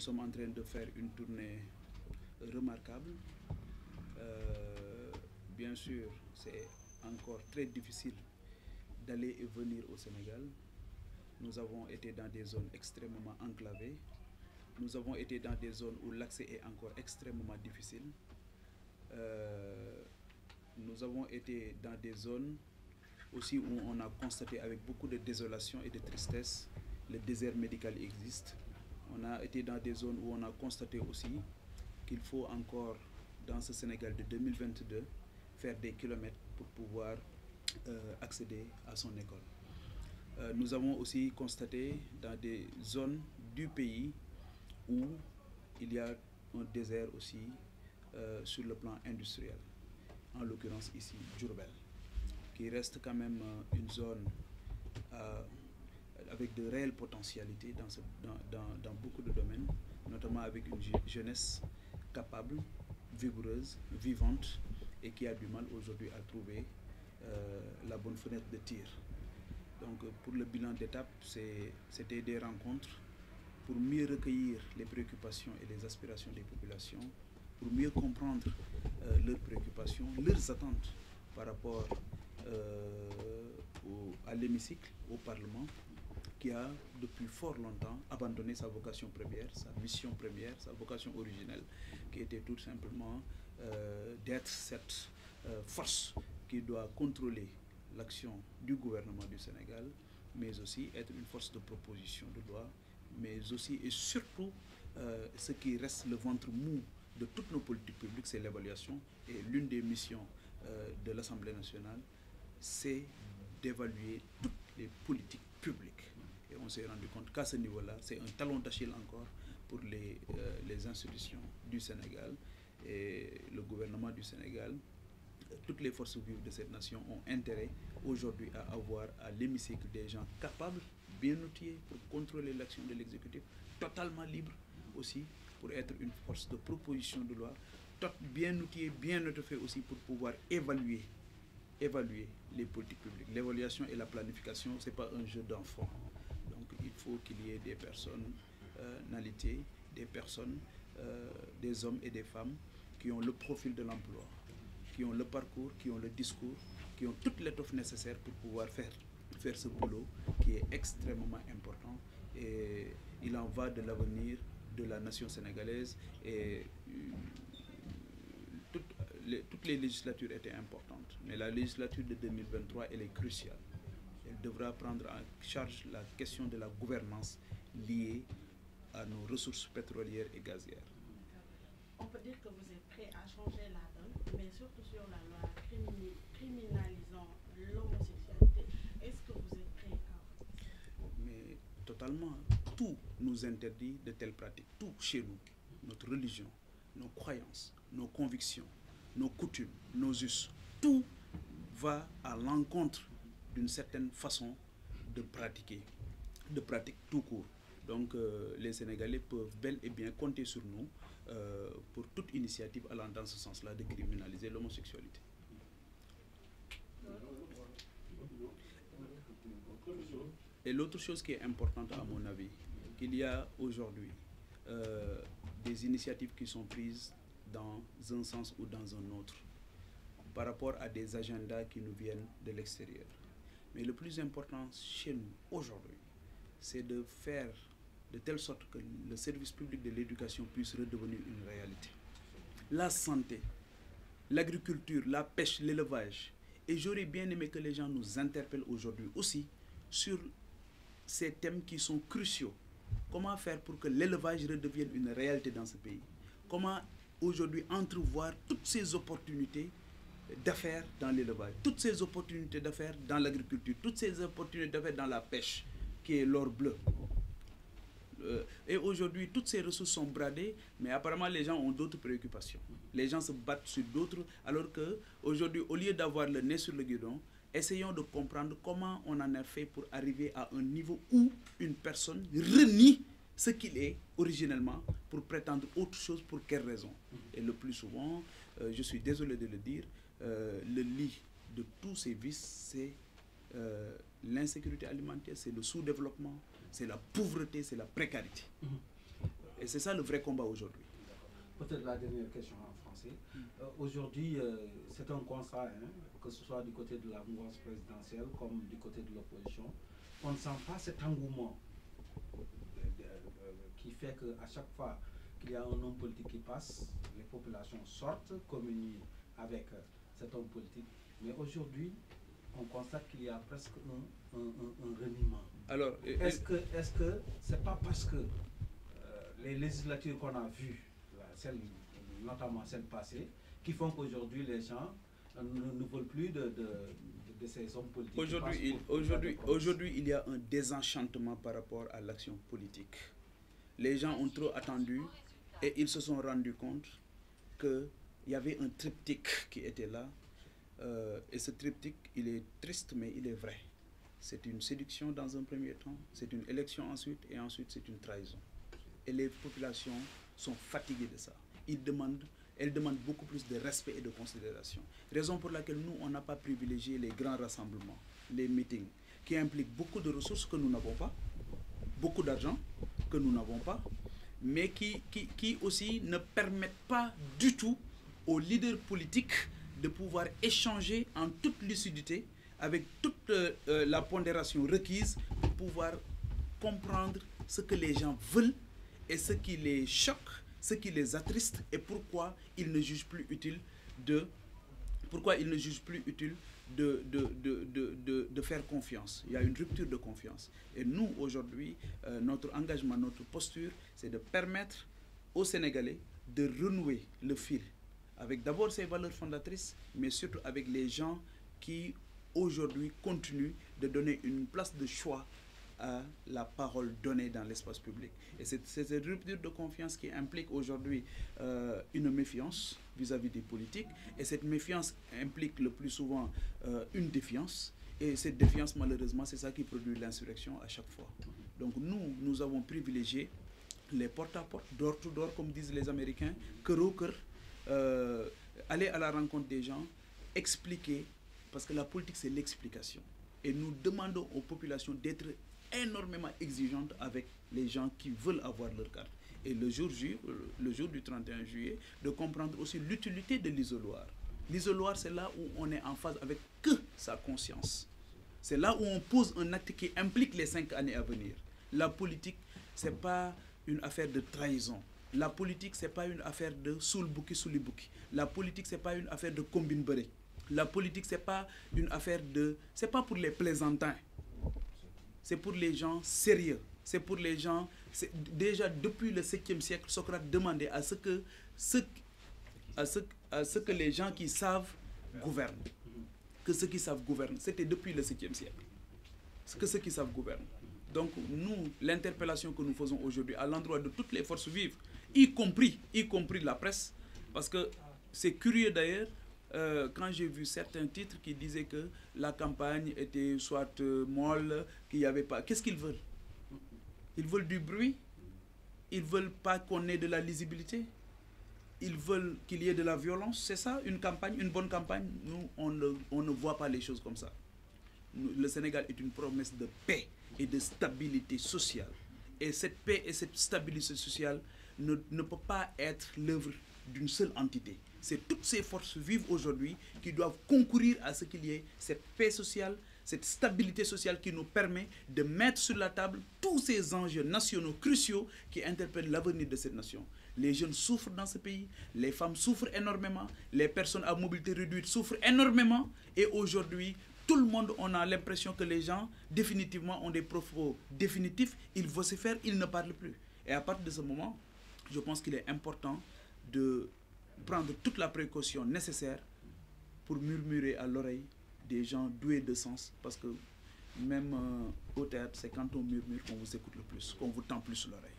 sommes en train de faire une tournée remarquable. Bien sûr, c'est encore très difficile d'aller et venir au Sénégal. Nous avons été dans des zones extrêmement enclavées. Nous avons été dans des zones où l'accès est encore extrêmement difficile. Nous avons été dans des zones aussi où on a constaté avec beaucoup de désolation et de tristesse, le désert médical existe. On a été dans des zones où on a constaté aussi qu'il faut encore, dans ce Sénégal de 2022, faire des kilomètres pour pouvoir accéder à son école. Nous avons aussi constaté dans des zones du pays où il y a un désert aussi sur le plan industriel, en l'occurrence ici, Diourbel, qui reste quand même une zone avec de réelles potentialités dans beaucoup de domaines, notamment avec une jeunesse capable, vigoureuse, vivante, et qui a du mal aujourd'hui à trouver la bonne fenêtre de tir. Donc pour le bilan d'étape, c'était des rencontres pour mieux recueillir les préoccupations et les aspirations des populations, pour mieux comprendre leurs préoccupations, leurs attentes par rapport à l'hémicycle, au Parlement, qui a depuis fort longtemps abandonné sa vocation première, sa mission première, sa vocation originelle, qui était tout simplement d'être cette force qui doit contrôler l'action du gouvernement du Sénégal, mais aussi être une force de proposition de loi, mais aussi et surtout ce qui reste le ventre mou de toutes nos politiques publiques, c'est l'évaluation. Et l'une des missions de l'Assemblée nationale, c'est d'évaluer toutes les politiques publiques. Et on s'est rendu compte qu'à ce niveau-là, c'est un talon d'Achille encore pour les institutions du Sénégal et le gouvernement du Sénégal. Toutes les forces vives de cette nation ont intérêt aujourd'hui à avoir à l'hémicycle des gens capables, bien outillés pour contrôler l'action de l'exécutif, totalement libres aussi pour être une force de proposition de loi, bien outillés, bien étoffés aussi pour pouvoir évaluer les politiques publiques. L'évaluation et la planification, ce n'est pas un jeu d'enfant. Donc il faut qu'il y ait des personnalités, des personnes, des hommes et des femmes qui ont le profil de l'emploi, qui ont le parcours, qui ont le discours, qui ont toute l'étoffe nécessaire pour pouvoir faire ce boulot qui est extrêmement important. Et il en va de l'avenir de la nation sénégalaise. Et toutes les législatures étaient importantes, mais la législature de 2023, elle est cruciale. Elle devra prendre en charge la question de la gouvernance liée à nos ressources pétrolières et gazières. On peut dire que vous êtes prêt à changer la donne, mais surtout sur la loi criminalisant l'homosexualité. Est-ce que vous êtes prêt à... Mais totalement. Tout nous interdit de telles pratiques. Tout chez nous, notre religion, nos croyances, nos convictions, nos coutumes, nos us, tout va à l'encontre d'une certaine façon de pratiquer, de pratique tout court. Donc les Sénégalais peuvent bel et bien compter sur nous pour toute initiative allant dans ce sens-là de criminaliser l'homosexualité. Et l'autre chose qui est importante à mon avis, qu'il y a aujourd'hui des initiatives qui sont prises dans un sens ou dans un autre par rapport à des agendas qui nous viennent de l'extérieur. Mais le plus important chez nous aujourd'hui, c'est de faire de telle sorte que le service public de l'éducation puisse redevenir une réalité. La santé, l'agriculture, la pêche, l'élevage. Et j'aurais bien aimé que les gens nous interpellent aujourd'hui aussi sur ces thèmes qui sont cruciaux. Comment faire pour que l'élevage redevienne une réalité dans ce pays? Comment aujourd'hui entrevoir toutes ces opportunités d'affaires dans l'élevage, toutes ces opportunités d'affaires dans l'agriculture, toutes ces opportunités d'affaires dans la pêche, qui est l'or bleu. Et aujourd'hui, toutes ces ressources sont bradées, mais apparemment les gens ont d'autres préoccupations. Les gens se battent sur d'autres, alors qu'aujourd'hui, au lieu d'avoir le nez sur le guidon, essayons de comprendre comment on en a fait pour arriver à un niveau où une personne renie ce qu'il est originellement pour prétendre autre chose, pour quelle raison. Et le plus souvent, je suis désolé de le dire, le lit de tous ces vices, c'est l'insécurité alimentaire, c'est le sous-développement, c'est la pauvreté, c'est la précarité. Et c'est ça le vrai combat aujourd'hui. Peut-être la dernière question en français. Aujourd'hui, c'est un constat, hein, que ce soit du côté de la mouvance présidentielle comme du côté de l'opposition. On ne sent pas cet engouement qui fait qu'à chaque fois qu'il y a un homme politique qui passe, les populations sortent, communient avec cet homme politique. Mais aujourd'hui, on constate qu'il y a presque un reniement. Alors, est-ce que c'est pas parce que les législatures qu'on a vues, notamment celle passée, qui font qu'aujourd'hui les gens ne veulent plus de ces hommes politiques? Aujourd'hui, il y a un désenchantement par rapport à l'action politique. Les gens ont trop attendu et ils se sont rendus compte qu'il y avait un triptyque qui était là. Et ce triptyque, il est triste, mais il est vrai. C'est une séduction dans un premier temps, c'est une élection ensuite, et ensuite c'est une trahison. Et les populations sont fatiguées de ça. Elles demandent beaucoup plus de respect et de considération. Raison pour laquelle nous, on n'a pas privilégié les grands rassemblements, les meetings, qui impliquent beaucoup de ressources que nous n'avons pas, beaucoup d'argent que nous n'avons pas, mais qui aussi ne permettent pas du tout aux leaders politiques de pouvoir échanger en toute lucidité, avec toute la pondération requise pour pouvoir comprendre ce que les gens veulent et ce qui les choque, ce qui les attriste et pourquoi ils ne jugent plus utile de faire confiance. Il y a une rupture de confiance. Et nous, aujourd'hui, notre engagement, notre posture, c'est de permettre aux Sénégalais de renouer le fil avec d'abord ses valeurs fondatrices, mais surtout avec les gens qui, aujourd'hui, continuent de donner une place de choix à la parole donnée dans l'espace public. Et c'est cette rupture de confiance qui implique aujourd'hui une méfiance vis-à-vis des politiques. Et cette méfiance implique le plus souvent une défiance. Et cette défiance, malheureusement, c'est ça qui produit l'insurrection à chaque fois. Donc nous avons privilégié les porte-à-porte, door-to-door, comme disent les Américains, cœur au cœur, aller à la rencontre des gens, expliquer, parce que la politique, c'est l'explication. Et nous demandons aux populations d'être énormément exigeantes avec les gens qui veulent avoir leur carte. Et le jour du 31 juillet, de comprendre aussi l'utilité de l'isoloir. L'isoloir, c'est là où on est en phase avec que sa conscience. C'est là où on pose un acte qui implique les 5 années à venir. La politique, ce n'est pas une affaire de trahison. La politique, ce n'est pas une affaire de soul-bouki, souli-bouki. La politique, ce n'est pas une affaire de combine-beré. La politique, ce n'est pas une affaire de... Ce n'est pas pour les plaisantins. C'est pour les gens sérieux. C'est pour les gens... Déjà, depuis le 7e siècle, Socrate demandait à ce que les gens qui savent gouvernent. Que ceux qui savent gouvernent. C'était depuis le 7e siècle. Que ceux qui savent gouvernent. Donc, nous, l'interpellation que nous faisons aujourd'hui à l'endroit de toutes les forces vives, y compris la presse, parce que c'est curieux d'ailleurs, quand j'ai vu certains titres qui disaient que la campagne était soit molle, qu'il n'y avait pas... Qu'est-ce qu'ils veulent? Ils veulent du bruit, ils ne veulent pas qu'on ait de la lisibilité, ils veulent qu'il y ait de la violence. C'est ça, une campagne, une bonne campagne? Nous, on ne voit pas les choses comme ça. Le Sénégal est une promesse de paix et de stabilité sociale. Et cette paix et cette stabilité sociale ne peut pas être l'œuvre d'une seule entité. C'est toutes ces forces vives aujourd'hui qui doivent concourir à ce qu'il y ait cette paix sociale, cette stabilité sociale qui nous permet de mettre sur la table tous ces enjeux nationaux cruciaux qui interpellent l'avenir de cette nation. Les jeunes souffrent dans ce pays, les femmes souffrent énormément, les personnes à mobilité réduite souffrent énormément. Et aujourd'hui, tout le monde, on a l'impression que les gens, définitivement, ont des propos définitifs. Ils vocifèrent, ils ne parlent plus. Et à partir de ce moment, je pense qu'il est important de prendre toute la précaution nécessaire pour murmurer à l'oreille des gens doués de sens. Parce que même au théâtre, c'est quand on murmure qu'on vous écoute le plus, qu'on vous tend plus l'oreille.